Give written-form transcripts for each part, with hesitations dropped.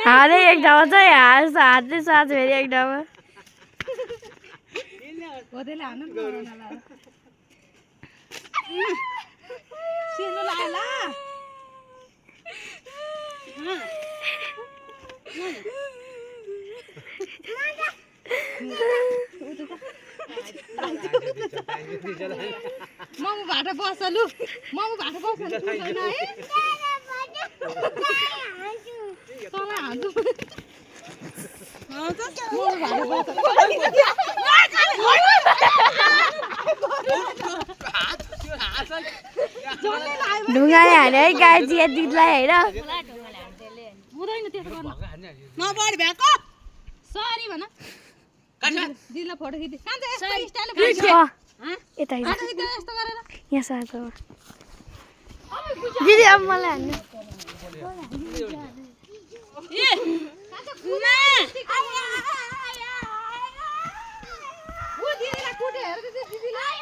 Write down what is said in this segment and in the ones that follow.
हारे एक ठाउँ चाहिँ हार्छ हातले साथ फेरि एक ठाउँमा मम भाटा बसलु मम भाटा बसलु छैन है तँलाई हान्छु मम भाटा ढुङ्गाले हाने है गाई चिया दिदलाई होइन हुँदैन त्यसो गर्नु नबढी भ्याको सरी भन दिदीलाई फोटो खिच्दै कान्छ यस्तो स्टाइलले यता यस्तो गरेर यहाँ साथमा दिदी अब मलाई हान्नु ए ना ओ दिदीलाई कुटे हेर दिदीलाई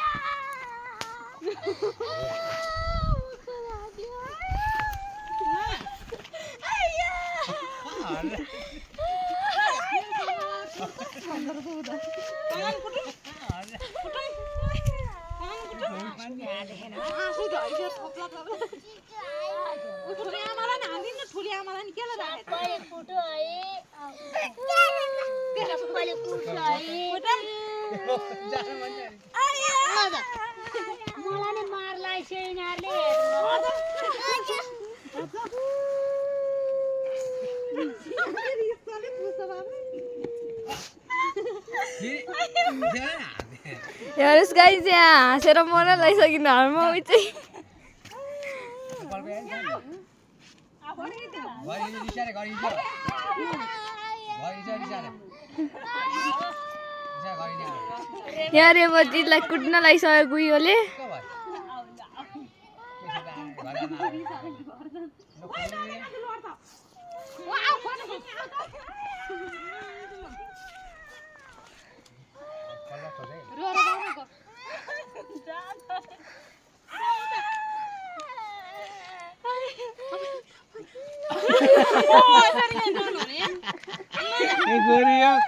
हेर्नुहोस् गाई चाहिँ हाँसेर मन लगाइसकिन हरमा उही चाहिँ यहाँ रे म दिदीलाई कुट्न लागिसक्यो गुइयोले Goria.